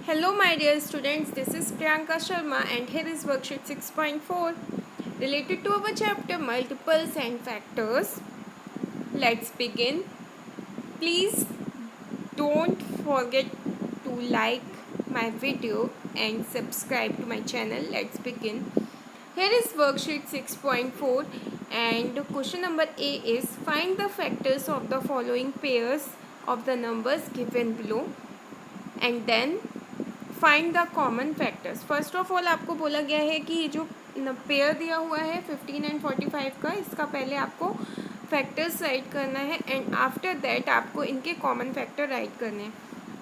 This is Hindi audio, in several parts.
Hello my dear students, this is Priyanka Sharma and here is worksheet 6.4 related to our chapter multiples and factors. Let's begin. Please don't forget to like my video and subscribe to my channel. Let's begin. Here is worksheet 6.4 and question number A is find the factors of the following pairs of the numbers given below and then find the common factors. First of all आपको बोला गया है कि ये जो पेयर दिया हुआ है 15 एंड 45 का, इसका पहले आपको फैक्टर्स राइट करना है एंड आफ्टर दैट आपको इनके कॉमन फैक्टर राइट करने हैं.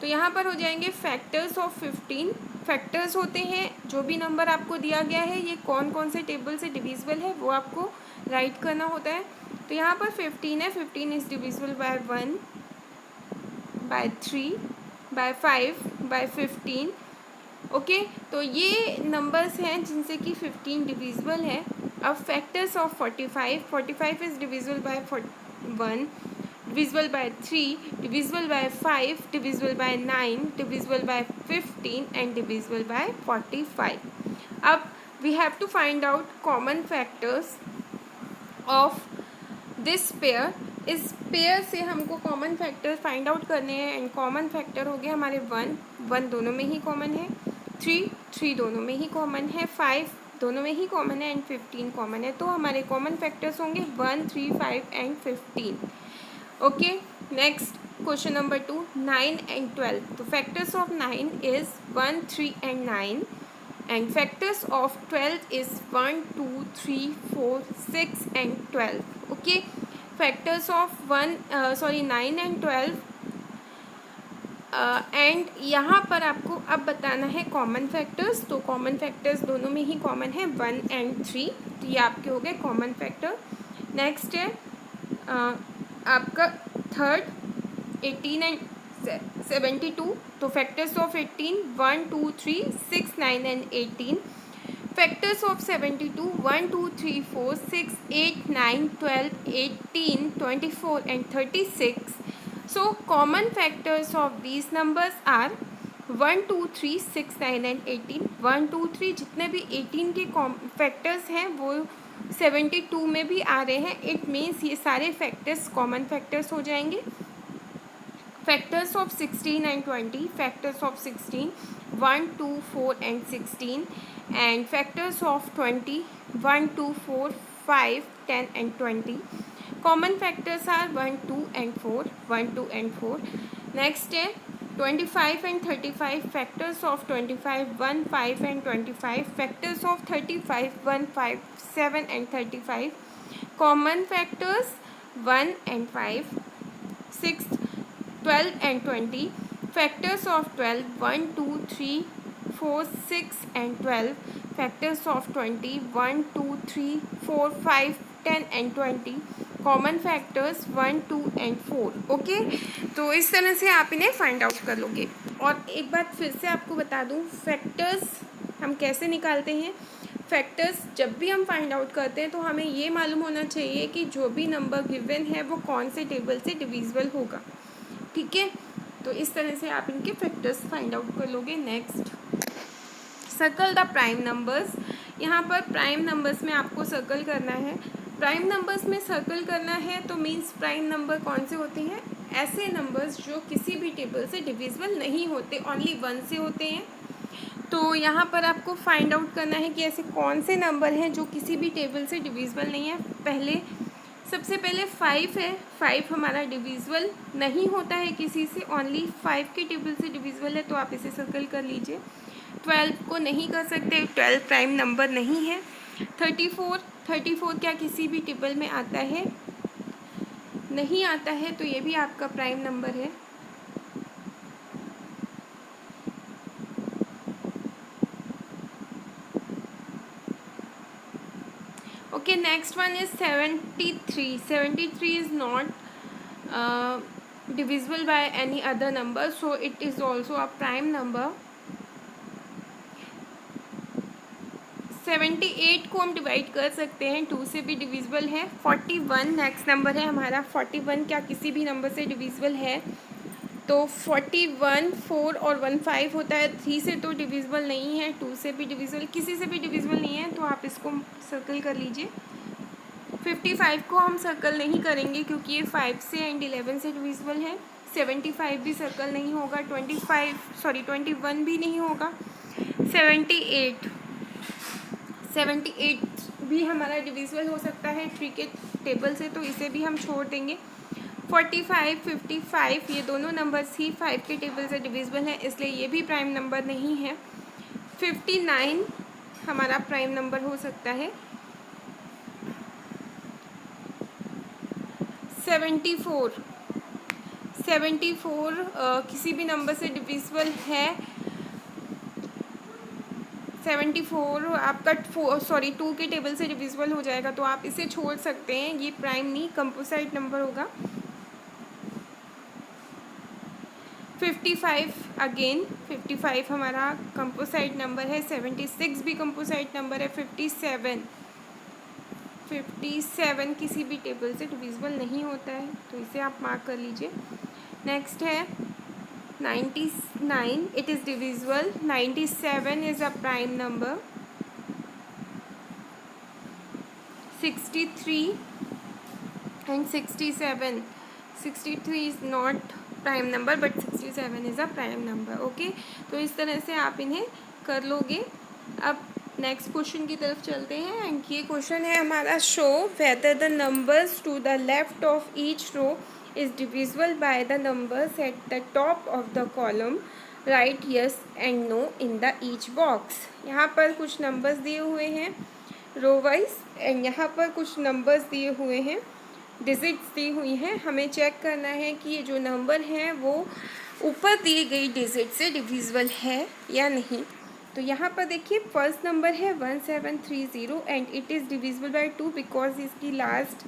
तो यहाँ पर हो जाएंगे फैक्टर्स ऑफ 15. फैक्टर्स होते हैं जो भी नंबर आपको दिया गया है, ये कौन कौन से टेबल से डिविजिबल है वो आपको राइट करना होता है. तो यहाँ पर 15 है. 15 is divisible by 1, by 3, by 5, by 15. Okay तो ये नंबर्स हैं जिनसे कि 15 डिविजिबल है. अब factors of 45 is divisible by 1, divisible by 3, divisible by 5, divisible by 9, divisible by 15 and divisible by 45. अब we have to find out common factors of this pair. इस पेयर से हमको कॉमन फैक्टर फाइंड आउट करने हैं एंड कॉमन फैक्टर हो गए हमारे 1 दोनों में ही कॉमन है, 3 दोनों में ही कॉमन है, 5 दोनों में ही कॉमन है एंड 15 कॉमन है. तो हमारे कॉमन फैक्टर्स होंगे 1, 3, 5 and 15. Okay next question number 2, 9 and 12. तो factors of 9 is 1, 3 and 9 and factors of 12 is 1, 2, 3, 4, 6 and 12. Okay factors of 9 and 12 and यहाँ पर आपको अब बताना है कॉमन फैक्टर्स. तो कॉमन फैक्टर्स दोनों में ही कॉमन है 1 एंड 3. तो ये आपके हो गए कॉमन फैक्टर. नेक्स्ट है आपका थर्ड 18 एंड 72. तो factors of 18 1, 2, 3, 6, 9 and 18. Factors of 72 1, 2, 3, 4, 6, 8, 9, 12, 18, 24 and 36. So common factors of these numbers are 1, 2, 3, 6, 9 and 18. 1, 2, 3 जितने भी 18 के फैक्टर्स हैं वो 72 में भी आ रहे हैं. इट मीन्स ये सारे फैक्टर्स कॉमन फैक्टर्स हो जाएंगे. Factors of 16 and 20. Factors of 16 1, 2, 4 and 16 and factors of 20 1, 2, 4, 5, 10 and 20. Common factors are 1, 2 and 4, 1, 2 and 4. Next है 25 and 35. Factors of 25 1, 5 and 25. Factors of 35 1, 5, 7 and 35. Common factors 1 and 5, 6, 12 and 20. Factors of 12 1, 2, 3, 4, 6 and 12. Factors of 20 1, 2, 3, 4, 5, 10 and 20. Common factors 1, 2 and 4. Okay तो इस तरह से आप इन्हें फाइंड आउट कर लोगे. और एक बात फिर से आपको बता दूं फैक्टर्स हम कैसे निकालते हैं. फैक्टर्स जब भी हम फाइंड आउट करते हैं तो हमें ये मालूम होना चाहिए कि जो भी नंबर गिवन है वो कौन से टेबल से डिविजिबल होगा. ठीक है तो इस तरह से आप इनके फैक्टर्स फाइंड आउट कर लोगे. Next circle the prime numbers. यहाँ पर प्राइम नंबर्स में आपको सर्कल करना है. प्राइम नंबर्स में सर्कल करना है तो मीन्स प्राइम नंबर कौन से होते हैं, ऐसे नंबर्स जो किसी भी टेबल से डिविजिबल नहीं होते, ओनली 1 से होते हैं. तो यहाँ पर आपको फाइंड आउट करना है कि ऐसे कौन से नंबर हैं जो किसी भी टेबल से डिविजिबल नहीं है. सबसे पहले 5 है. 5 हमारा डिविजिबल नहीं होता है किसी से, ओनली 5 के टेबल से डिविजिबल है तो आप इसे सर्कल कर लीजिए. 12 को नहीं कर सकते, 12 प्राइम नंबर नहीं है. 34 क्या किसी भी टेबल में आता है, नहीं आता है, तो ये भी आपका प्राइम नंबर है. Okay next one is 73. 73 is not divisible by any other number, so it is also a prime number. 78 को हम डिवाइड कर सकते हैं, 2 से भी डिविजिबल है. 41 नेक्स्ट नंबर है हमारा. 41 क्या किसी भी नंबर से डिविजिबल है, तो 41, 4 और 1 5 होता है। 3 से तो डिविजिबल नहीं है, 2 से भी डिविजिबल, किसी से भी डिविजिबल नहीं है, तो आप इसको सर्कल कर लीजिए। 55 को हम सर्कल नहीं करेंगे क्योंकि ये 5 से एंड 11 से डिविजिबल है। 75 भी सर्कल नहीं होगा, 21 भी नहीं होगा। 78 भी हमारा डिविजिबल हो सकता है 3 के टेबल से, तो इसे भी हम छोड़ देंगे। 45, 55 ये दोनों नंबर्स ही 5 के टेबल से डिविजिबल हैं, इसलिए ये भी प्राइम नंबर नहीं है। 59 हमारा प्राइम नंबर हो सकता है। 74 किसी भी नंबर से डिविजिबल है। 74 आपका 2 के टेबल से डिविजिबल हो जाएगा, तो आप इसे छोड़ सकते हैं, ये प्राइम नहीं कंपोजिट नंबर होगा। 55 हमारा कंपोजिट नंबर है। 76 भी कंपोजिट नंबर है। 57 किसी भी टेबल से डिविजिबल नहीं होता है, तो इसे आप मार्क कर लीजिए। नेक्स्ट है 99, it is divisible. 97 is a prime number. 63 and 67, 63 is not prime number but 67 is a prime number। Okay, तो इस तरह से आप इन्हें कर लोगे। अब नेक्स्ट क्वेश्चन की तरफ चलते हैं, एंड ये क्वेश्चन है हमारा, show whether the numbers to the left of each row is divisible by the numbers at the top of the column, right yes and no in the each box. यहाँ पर कुछ नंबर्स दिए हुए हैं रो वाइज, एंड यहाँ पर कुछ नंबर्स दिए हुए हैं, डिजिट्स दी हुई हैं। हमें चेक करना है कि ये जो नंबर हैं वो ऊपर दी गई डिजिट से डिविजिबल है या नहीं। तो यहाँ पर देखिए फर्स्ट नंबर है 1730 and it is divisible bye 2 because इसकी लास्ट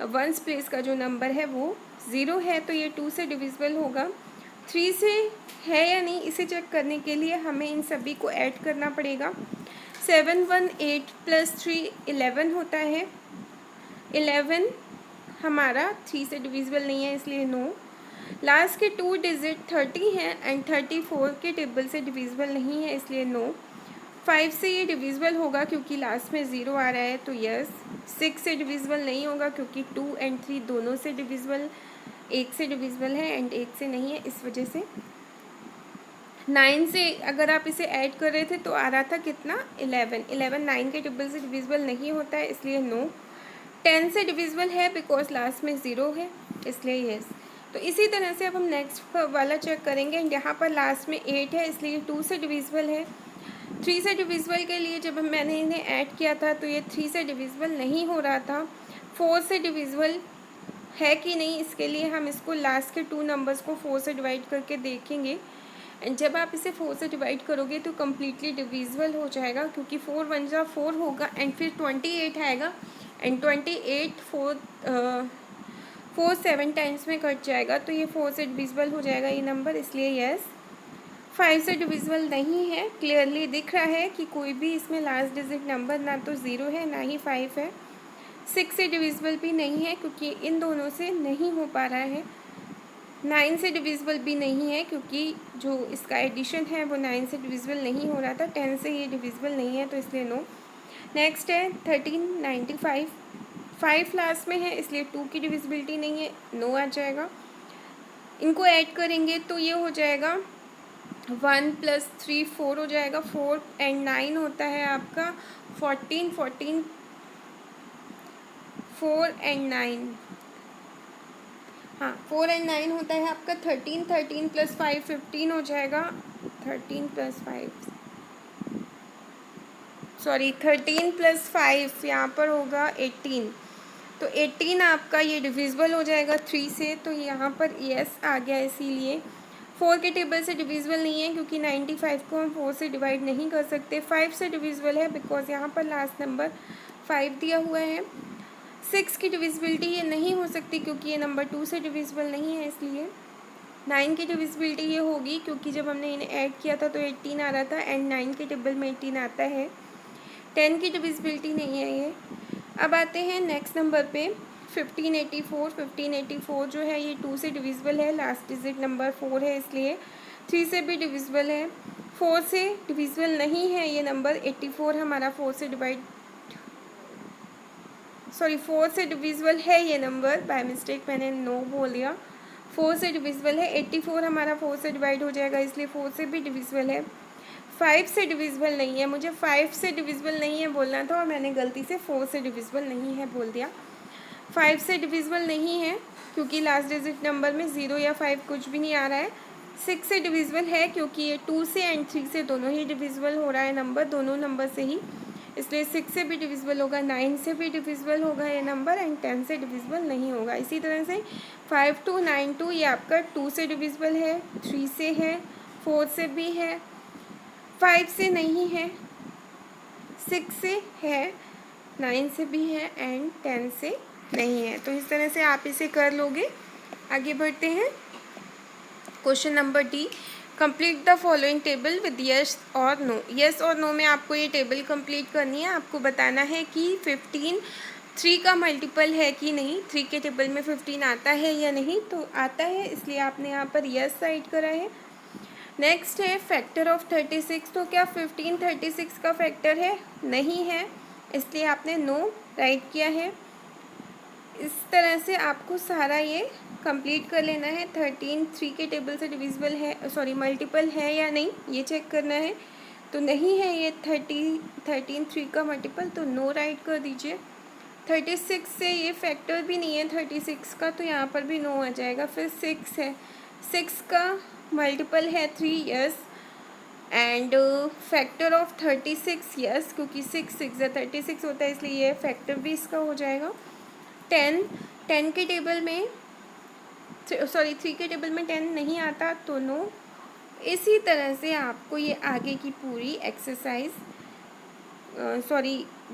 वंस प्लेस का जो नंबर है वो 0 है, तो ये 2 से डिविजिबल होगा। 3 से है या नहीं इसे चेक करने के लिए हमें इन सभी को ऐड करना पड़ेगा। 718 + 3 11 होता है। 11 हमारा 3 से डिविजिबल नहीं है, इसलिए नो। लास्ट के 2 डिजिट 30 हैं एंड 34 के टेबल से डिविजिबल नहीं है, इसलिए नो। 5 से ये डिविजिबल होगा क्योंकि लास्ट में 0 आ रहा है, तो यस। 6 से डिविजिबल नहीं होगा क्योंकि 2 एंड 3 दोनों से डिविजिबल, 1 से डिविजिबल है एंड 1 से नहीं है, इस वजह से। 9 से अगर आप इसे ऐड कर रहे थे तो आ रहा था कितना, 11 9 के टेबल से डिविजिबल नहीं होता है, इसलिए नो। 10 से डिविजिबल है बिकॉज लास्ट में 0 है, इसलिए यस। तो इसी तरह से अब हम नेक्स्ट वाला चेक करेंगे। यहाँ पर लास्ट में 8 है, इसलिए 2 से डिविजिबल है। 3 से डिविजिबल के लिए जब मैंने इन्हें ऐड किया था तो ये 3 से डिविजिबल नहीं हो रहा था। 4 से डिविजिबल है कि नहीं, इसके लिए हम इसको लास्ट के 2 नंबर्स को 4 से डिवाइड करके देखेंगे, एंड जब आप इसे 4 से डिवाइड करोगे तो कम्प्लीटली डिविजिबल हो जाएगा, क्योंकि 4 1 जा 4 होगा एंड फिर 28 आएगा, एंड 28 4 7 टाइम्स में कट जाएगा, तो ये 4 से डिविजिबल हो जाएगा ये नंबर, इसलिए यस। 5 से डिविजिबल नहीं है, क्लियरली दिख रहा है कि कोई भी इसमें लास्ट डिजिट नंबर ना तो 0 है ना ही 5 है। 6 से डिविजिबल भी नहीं है क्योंकि इन दोनों से नहीं हो पा रहा है। 9 से डिविजिबल भी नहीं है क्योंकि जो इसका एडिशन है वो 9 से डिविजिबल नहीं हो रहा था। 10 से ये डिविजिबल नहीं है, तो इसलिए नो। नेक्स्ट है 1395, 5 लास्ट में है इसलिए 2 की डिविजिबिलिटी नहीं है, नो आ जाएगा। इनको ऐड करेंगे तो ये हो जाएगा 1 + 3 4 हो जाएगा। 4 एंड 9 होता है आपका 14 4 एंड 9, हाँ 4 एंड 9 होता है आपका 13 + 5 15 हो जाएगा। 13 + 5 यहाँ पर होगा 18, तो 18 आपका ये डिविजिबल हो जाएगा 3 से, तो यहाँ पर यस आ गया। इसीलिए 4 के टेबल से डिविजिबल नहीं है क्योंकि 95 को हम 4 से डिवाइड नहीं कर सकते। 5 से डिविजिबल है बिकॉज यहाँ पर लास्ट नंबर 5 दिया हुआ है। 6 की डिविजिबिलिटी ये नहीं हो सकती क्योंकि ये नंबर 2 से डिविजिबल नहीं है, इसलिए 9 की डिविजिबिलिटी ये होगी क्योंकि जब हमने इन्हें ऐड किया था तो 18 आ रहा था एंड 9 के टेबल में 18 आता है। 10 की डिविजिबिलिटी नहीं है ये। अब आते हैं नेक्स्ट नंबर पे 1584, 1584 जो है ये 2 से डिविजिबल है, लास्ट डिजिट नंबर 4 है इसलिए 3 से भी डिविजिबल है। 4 से डिविजिबल नहीं है ये नंबर, 84 हमारा 4 से डिविजिबल है ये नंबर, बाय मिस्टेक मैंने 9 बोल दिया। 4 से डिविजिबल है, 84 हमारा 4 से डिवाइड हो जाएगा इसलिए 4 से भी डिविजिबल है। 5 से डिविजिबल नहीं है, मुझे 5 से डिविजिबल नहीं है बोलना था और मैंने गलती से 4 से डिविजिबल नहीं है बोल दिया। 5 से डिविजिबल नहीं है क्योंकि लास्ट डिजिट नंबर में 0 या 5 कुछ भी नहीं आ रहा है। 6 से डिविजिबल है क्योंकि ये 2 से एंड 3 से दोनों ही डिविजिबल हो रहा है नंबर, दोनों नंबर से ही, इसलिए 6 से भी डिविजिबल होगा, 9 से भी डिविजिबल होगा ये नंबर, एंड 10 से डिविजिबल नहीं होगा। इसी तरह से 5 2 9 2 ये आपका 2 से डिविजिबल है, 3 से है, 4 से भी है, 5 से नहीं है, 6 से है, 9 से भी है, एंड 10 से नहीं है। तो इस तरह से आप इसे कर लोगे। आगे बढ़ते हैं। Question number D, complete the following table with yes और नो। यस और नो में आपको ये टेबल कंप्लीट करनी है। आपको बताना है कि 15 3 का मल्टीपल है कि नहीं, 3 के टेबल में 15 आता है या नहीं, तो आता है इसलिए आपने यहाँ पर यस राइट करा है। नेक्स्ट है फैक्टर ऑफ 36, तो क्या 15 36 का फैक्टर है? नहीं है, इसलिए आपने नो राइट किया है। इस तरह से आपको सारा ये कंप्लीट कर लेना है। 13 3 के टेबल से डिविजिबल है, मल्टीपल है या नहीं ये चेक करना है। तो नहीं है ये 13 3 का मल्टीपल, तो नो राइट कर दीजिए। 36 से ये फैक्टर भी नहीं है 36 का, तो यहाँ पर भी नो आ जाएगा। फिर 6 है, 6 का मल्टीपल है 3, yes. And factor of 36 yes, क्योंकि 6 6 36 होता है इसलिए ये फैक्टर भी इसका हो जाएगा। 10 के टेबल में 3 के टेबल में 10 नहीं आता, तो नो। इसी तरह से आपको ये आगे की पूरी एक्सरसाइज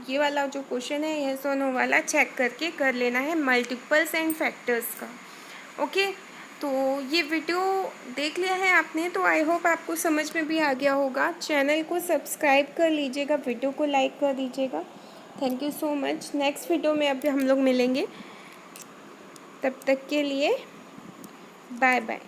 ये वाला जो क्वेश्चन है यस और नो वाला चेक करके कर लेना है, मल्टीपल्स एंड फैक्टर्स का। ओके, तो ये वीडियो देख लिया है आपने, तो आई होप आपको समझ में भी आ गया होगा। चैनल को सब्सक्राइब कर लीजिएगा, वीडियो को लाइक कर दीजिएगा। Thank you so much. Next video में अब हम लोग मिलेंगे, तब तक के लिए बाय बाय।